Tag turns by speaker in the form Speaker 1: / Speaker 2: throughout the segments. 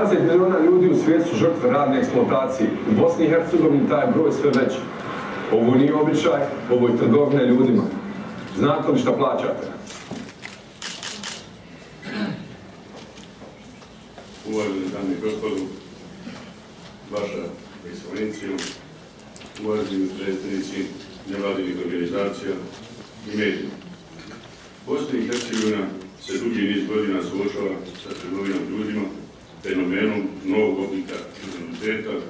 Speaker 1: 20 milijuna ljudi u svijetu su žrtve radne eksploatacije. U Bosni i Hercegovini taj broj sve veći. Ovo nije običaj, ovo je trgovine ljudima. Znate li šta plaćate?
Speaker 2: Uvaženi dame i gospodo, vaša ekscelencija, uvaženi predstavnici nevladinih organizacija i medija. Bosna i Hercegovina se dugi niz godina suočava sa trgovinom ljudima, fenomenom novog oblika kriminaliteta,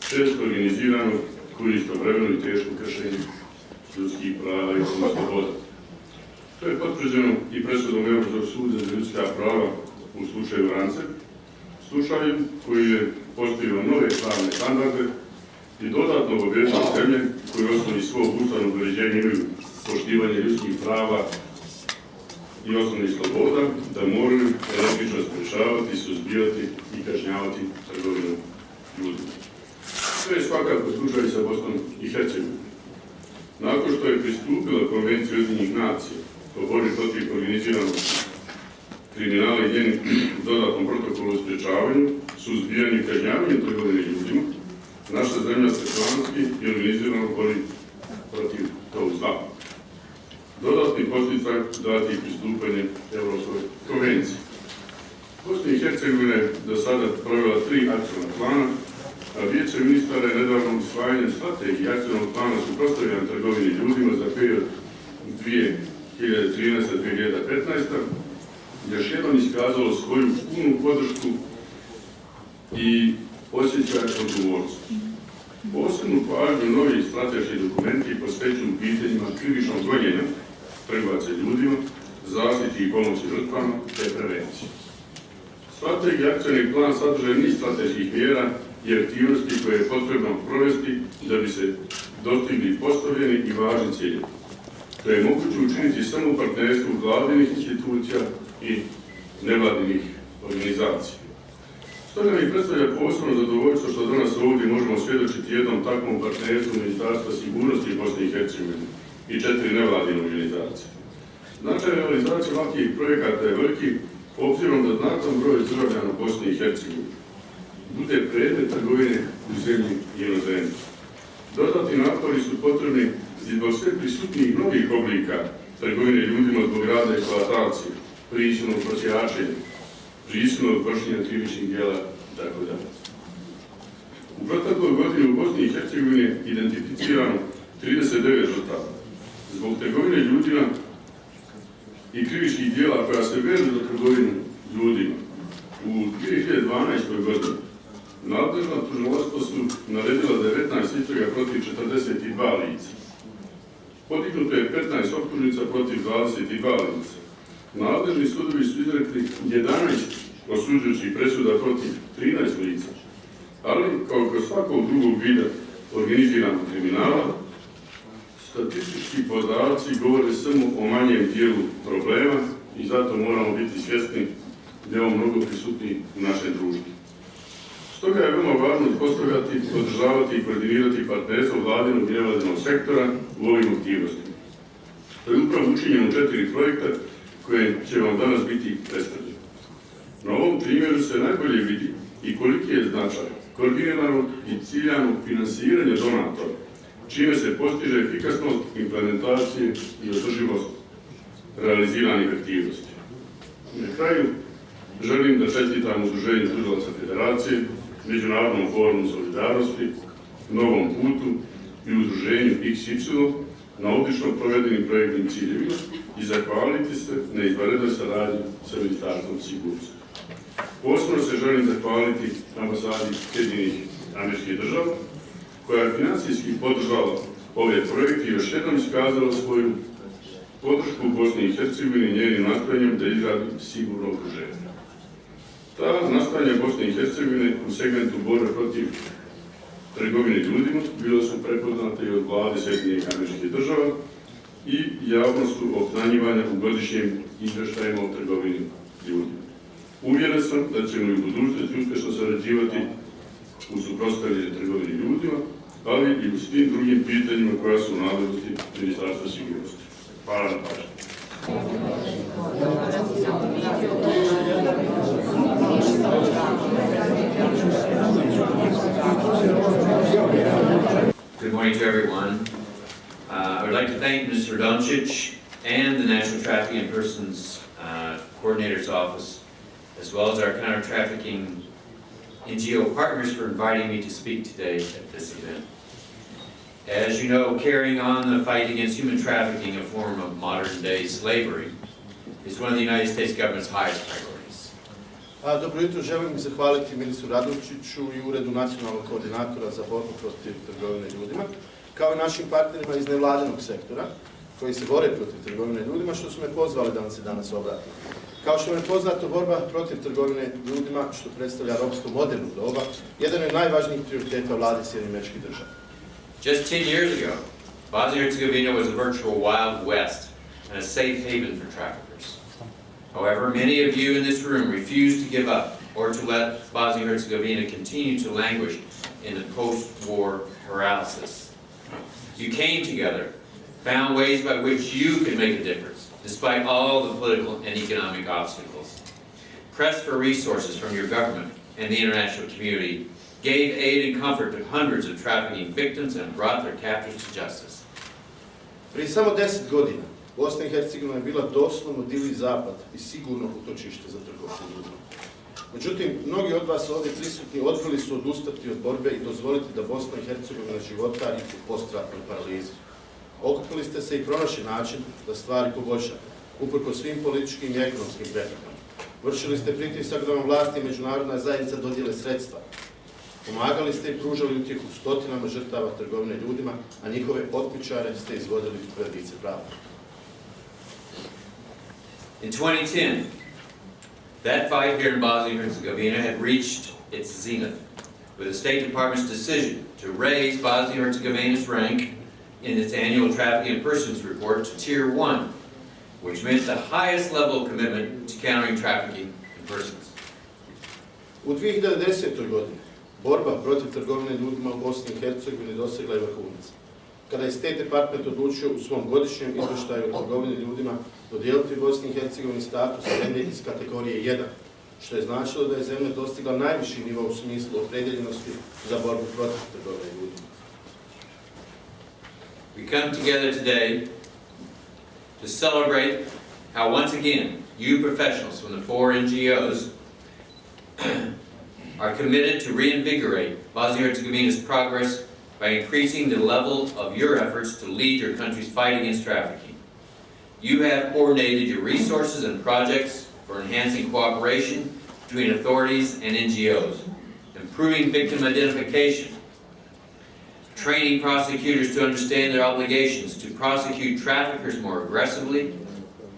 Speaker 2: često organiziranog koji istovremeno i teško kršenje ljudskih prava i sloboda. To je potvrđeno i presudom Europskog suda za ljudska prava u slučaju Rance, slučaju koji je postavio nove pravne standarde i dodatno obavezao zemlje koje u osnovi svog ustavnog uređenja imaju poštivanje ljudskih prava i osnovnih sloboda, da moraju energično sprečavati, suzbijati i kažnjavati trgovinu ljudima. To je svakako slučaj sa Bosnom i Hercegovinom. Nakon što je pristupila Konvenciji Ujedinjenih nacija o borbi protiv organiziranog kriminala i njenim dodatnom protokolu o sprečavanju, suzbijanju i kažnjavanju trgovine ljudima, naša zemlja se planski i organizirano bori protiv tog zla. Dodatni podsticaj dati pristupanje Europskoj konvenciji. Bosna i Hercegovina je do sada provela 3 akciona plana, a Vijeće ministara je nedavno usvajanjem strategije akcionog plana suprotstavljanja trgovini ljudima za period 2013-2015 još jednom iskazalo svoju punu podršku i osjećaj odgovornosti. Posebnu pažnju novi strateški dokumenti posvećuju pitanjima krivičnog gonjenja trgovaca ljudima, zaštiti i pomoći žrtvama te prevencije. Strategija i akcioni plan sadrže niz strateških mjera i aktivnosti koje je potrebno provesti da bi se dostigli postavljeni i važni ciljevi. To je moguće učiniti samo u partnerstvu vladinih institucija i nevladinih organizacija. Stoga mi predstavlja posebno zadovoljstvo što danas ovdje možemo svjedočiti jednom takvom partnerstvu Ministarstva sigurnosti Bosne i Hercegovine i 4 nevladine organizacije. Značaj realizacije ovakvih projekata je veliki, obzirom da znatan broj državljana Bosne i Hercegovine bude predmet trgovine u zemlji i inozemstvu. Dodatni napori su potrebni zbog sve prisutnijih novih oblika trgovine ljudima zbog rada eksploatacije, prisilnog prosjačenja, prisilnog vršenja krivičnih djela itd. U protekloj godini u Bosni i Hercegovini je identificirano 39 žrtava zbog trgovine ljudima i krivičnih djela koja se vežu za trgovinu ljudima. U 2012. godini nadležna tužilaštva su naredila 19 istraga protiv 42 lica. Podignuto je 15 optužnica protiv 22 lica. Nadležni sudovi su izrekli 11 osuđujućih presuda protiv 13 lica. Ali, kao kod svakog drugog vida organiziranog kriminala, statistički podaci govore samo o manjem dijelu problema i zato moramo biti svjesni da je on mnogo prisutniji u našem društvu. Stoga je veoma važno postavljati, podržavati i koordinirati partnerstvo vladinog i nevladinog sektora u ovim aktivnostima. To je upravo učinjeno u 4 projekta koje će vam danas biti predstavljeno. Na ovom primjeru se najbolje vidi i koliki je značaj koordiniranog i ciljanog finansiranja donatora, čime se postiže efikasnost implementacije i održivost realiziranih aktivnosti. Na kraju želim da čestitam Udruženju tužilaca Federacije, Međunarodnom forumu solidarnosti, Novom putu i Udruženju XY na odlično provedenim projektnim ciljevima i zahvaliti se na izvanrednoj saradnji sa Ministarstvom sigurnosti. Posebno se želim zahvaliti ambasadi Sjedinjenih Američkih Država, koja je financijski podržala ove projekte i još jednom iskazala svoju podršku Bosni i Hercegovini i njenim nastojanjem da izgradi sigurno okruženje. Ta nastojanja Bosne i Hercegovine u segmentu borbe protiv trgovine ljudima bila su prepoznate i od vlade Sjedinjenih Američkih Država i javno su obznanjivane u godišnjim izvještajima o trgovini ljudima. Uvjeren sam da ćemo i u budućnosti uspješno sarađivati u suprotstavljanju trgovini ljudima, ali i u svim drugim pitanjima koja su u nadležnosti Ministarstva sigurnosti. Hvala na pažnju.
Speaker 3: Good morning to everyone. I would like to thank Mr. Radončić and the National Trafficking in Persons Coordinator's Office, as well as our counter-trafficking NGO partners for inviting me to speak today at this event. As you know, carrying on the fight against human trafficking, a form of modern-day slavery, is one of the United States government's highest priorities.
Speaker 4: Dobro jutro, želim zahvaliti ministru Radončiću i Uredu nacionalnog koordinatora za borbu protiv trgovine ljudima, kao i našim partnerima iz nevladinog sektora koji se bore protiv trgovine ljudima, što su me pozvali da vam se danas obratim. Kao što vam je poznato, borba protiv trgovine ljudima, što predstavlja ropstvo modernog doba, jedan je od najvažnijih prioriteta vlade Sjedinjenih Američkih Država.
Speaker 3: Just 10 years ago, Bosnia-Herzegovina was a virtual Wild West and a safe haven for traffickers. However, many of you in this room refuse to give up or to let Bosnia-Herzegovina continue to languish in the post-war paralysis. You came together, found ways by which you could make a difference, despite all the political and economic obstacles. Pressed for resources from your government and the international community, gave aid and comfort to hundreds of trafficking victims and brought their captors to justice.
Speaker 4: Prije samo 10 godina Bosna i Hercegovina je bila doslovno divlji zapad i sigurno utočište za trgovce ljudima. Međutim, mnogi od vas ovdje prisutni odbili su odustati od borbe i dozvoliti da Bosna i Hercegovina životari u postratnoj paralizi. Okupili ste se i pronašli način da stvari poboljšate, uprkos svim političkim i ekonomskim preprekama. Vršili ste pritisak da vam vlasti i međunarodna zajednica dodijele sredstva. Pomagali ste i pružali utjehu stotinama žrtava trgovine ljudima, a njihove otmičare ste izvodili pred lice pravde.
Speaker 3: In 2010, that fight here in Bosnia-Herzegovina had reached its zenith with the State Department's decision to raise Bosnia-Herzegovina's rank in its annual Trafficking in Persons report to Tier 1, which meant the highest level of commitment to countering trafficking in persons.
Speaker 4: U 2010. godini borba protiv trgovine ljudima u Bosni i Hercegovini dosegla je vrhunac, kada je State Department odlučio u svom godišnjem izvještaju o trgovini ljudima dodijeliti Bosni i Hercegovini status zemlje iz kategorije 1, što je značilo da je zemlja dostigla najviši nivo u smislu opredjeljenosti za borbu protiv trgovine ljudima.
Speaker 3: We come together today to celebrate how once again you professionals from the 4 NGOs are committed to reinvigorate Bosnia-Herzegovina's progress by increasing the level of your efforts to lead your country's fight against trafficking. You have coordinated your resources and projects for enhancing cooperation between authorities and NGOs, improving victim identification, training prosecutors to understand their obligations to prosecute traffickers more aggressively,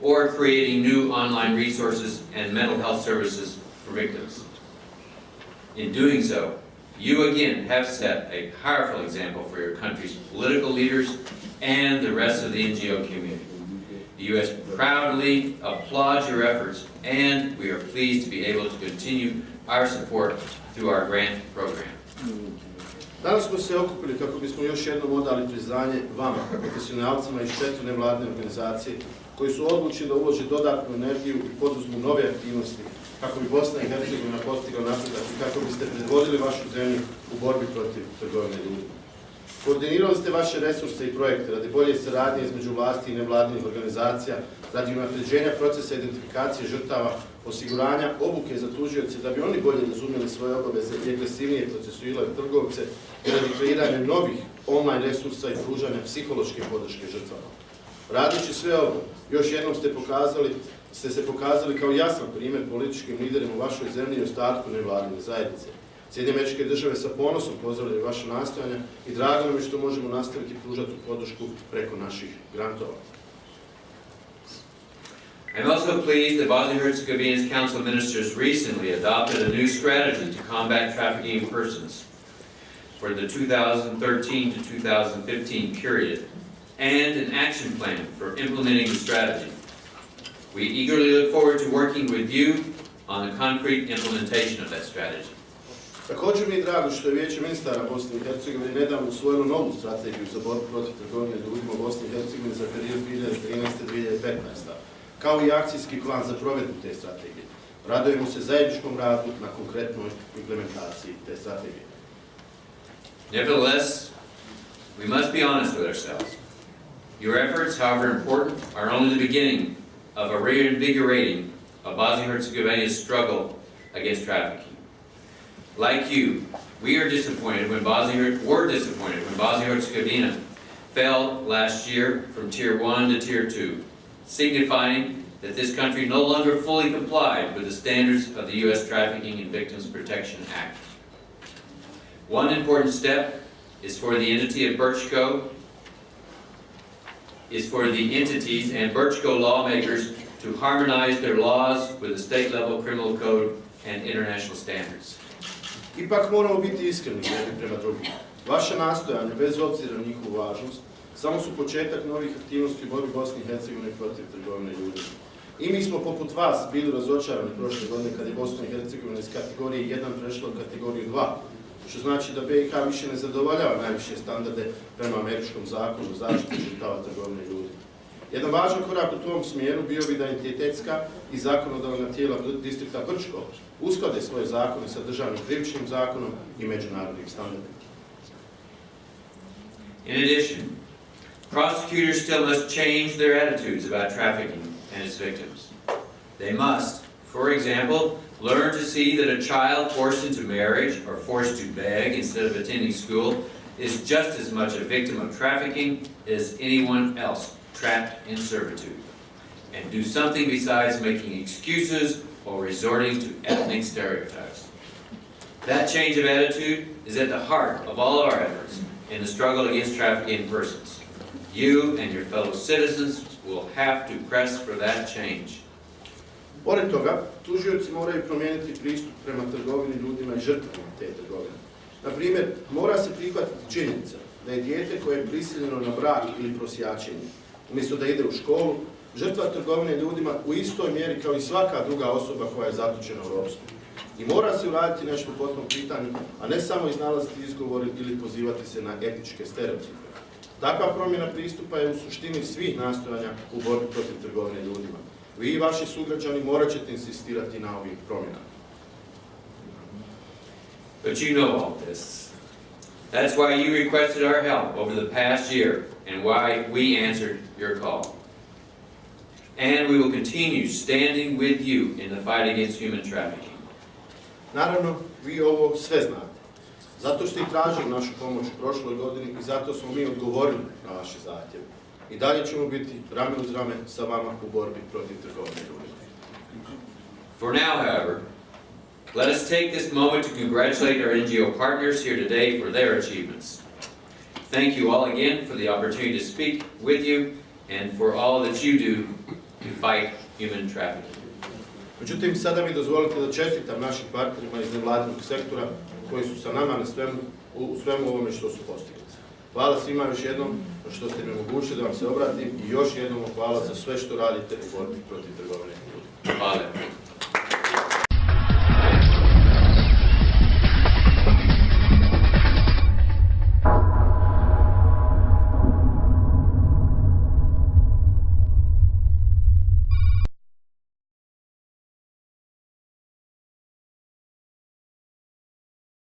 Speaker 3: or creating new online resources and mental health services for victims. In doing so, you again have set a powerful example for your country's political leaders and the rest of the NGO community. The U.S. proudly applauds your efforts, and we are pleased to be able to continue our support through our grant program.
Speaker 4: Danas smo se okupili kako bismo još jednom odali priznanje vama, profesionalcima iz 4 nevladine organizacije, koji su odlučili da ulože dodatnu energiju i poduzmu nove aktivnosti kako bi Bosna i Hercegovina postigla napredak i kako biste predvodili vašu zemlju u borbi protiv trgovine ljudima. Koordinirali ste vaše resurse i projekte radi bolje saradnje između vlasti i nevladinih organizacija, radi unapređenja procesa identifikacije žrtava, osiguranja obuke za tužioce da bi oni bolje razumjeli svoje obaveze i agresivnije procesuirali trgovce i radi kreiranja novih online resursa i pružanja psihološke podrške žrtvama. Radeći sve ovo, još jednom ste se pokazali kao jasan primjer političkim liderima u vašoj zemlji i ostatku nevladine zajednice. Sjedinjene Američke Države sa ponosom pozdravljaju vaše nastojanja i drago nam je što možemo nastaviti pružati podršku preko naših grantova.
Speaker 3: I'm also pleased that Bosnia-Herzegovina's Council of Ministers recently adopted a new strategy to combat trafficking in persons for the 2013 to 2015 period and an action plan for implementing the strategy. We eagerly look forward to working with you on the concrete implementation of that strategy.
Speaker 4: Također mi je drago što je Vijeće ministara Bosne i Hercegovine nedavno usvojilo novu strategiju za borbu protiv trgovine ljudima u Bosni i Hercegovini za period 2013-2015, kao i akcijski plan za provedbu te strategije. Radujemo se zajedničkom radu na konkretnoj implementaciji te strategije.
Speaker 3: Nevertheless, we must be honest with ourselves. Your efforts, however important, are only the beginning of a reinvigorating of Bosnia-Herzegovina's struggle against trafficking. Like you, we are disappointed when Bosnia-Herzegovina fell last year from Tier 1 to Tier 2, signifying that this country no longer fully complied with the standards of the U.S. Trafficking and Victims Protection Act. One important step is for the entities and Brčko lawmakers to harmonize their laws with the state-level criminal code and international standards.
Speaker 4: Ipak moramo biti iskreni jedni prema drugima. Vaše nastojanje, bez obzira na njihovu važnost, samo su početak novih aktivnosti u borbi Bosne i Hercegovine protiv trgovine ljudima. I mi smo poput vas bili razočarani prošle godine kad je Bosna i Hercegovina iz kategorije 1 prešla u kategoriju 2, što znači da BiH više ne zadovoljava najviše standarde prema američkom zakonu o zaštiti žrtava trgovine ljudima. Jedan važan korak u tom smjeru bio bi da entitetska i zakonodavna tijela distrikta Brčko usklade svoje zakone sa državnim krivičnim zakonom i međunarodnim standardima.
Speaker 3: In addition, prosecutors still must change their attitudes about trafficking and its victims. They must, for example, learn to see that a child forced into marriage or forced to beg instead of attending school is just as much a victim of trafficking as anyone else trapped in servitude, and do something besides making excuses or resorting to ethnic stereotypes. That change of attitude is at the heart of all our efforts in the struggle against trafficking persons. You and your fellow citizens will have to press for that change.
Speaker 4: Pored toga, tužioci moraju promijeniti pristup prema trgovini ljudima i žrtvama te trgovine. Na primjer, mora se prihvatiti činjenica da je dijete koje je prisiljeno na brak ili prosjačenje, umjesto da ide u školu, žrtva trgovine ljudima u istoj mjeri kao i svaka druga osoba koja je zatočena u ropstvu. I mora se uraditi nešto po tom pitanju, a ne samo iznalaziti izgovor ili pozivati se na etničke stereotipe. Takva promjena pristupa je u suštini svih nastojanja u borbi protiv trgovine ljudima. Vi i vaši sugrađani morat ćete insistirati na ovim promjenama.
Speaker 3: But you know all this. That's why you requested our help over the past year and why we answered your call. And we will continue standing with you in the fight against human trafficking.
Speaker 4: Naravno, vi ovo sve znate. Zato ste i tražili našu pomoć u prošloj godini i zato smo mi odgovorili na vaše zahtjeve. I dalje ćemo biti rame uz rame sa vama u borbi protiv trgovine ljudima.
Speaker 3: For now, however, let us take this moment to congratulate our NGO partners here today for their achievements. Thank you all again for the opportunity to speak with you and for all that you do to fight human trafficking.
Speaker 4: Međutim, sada mi dozvolite da čestitam našim partnerima iz nevladinog sektora koji su sa nama u svemu ovome što su postigli. Hvala svima još jednom što ste mi omogućili da vam se obratim i još jednom hvala za sve što radite u borbi protiv trgovine ljudima.
Speaker 3: Hvala.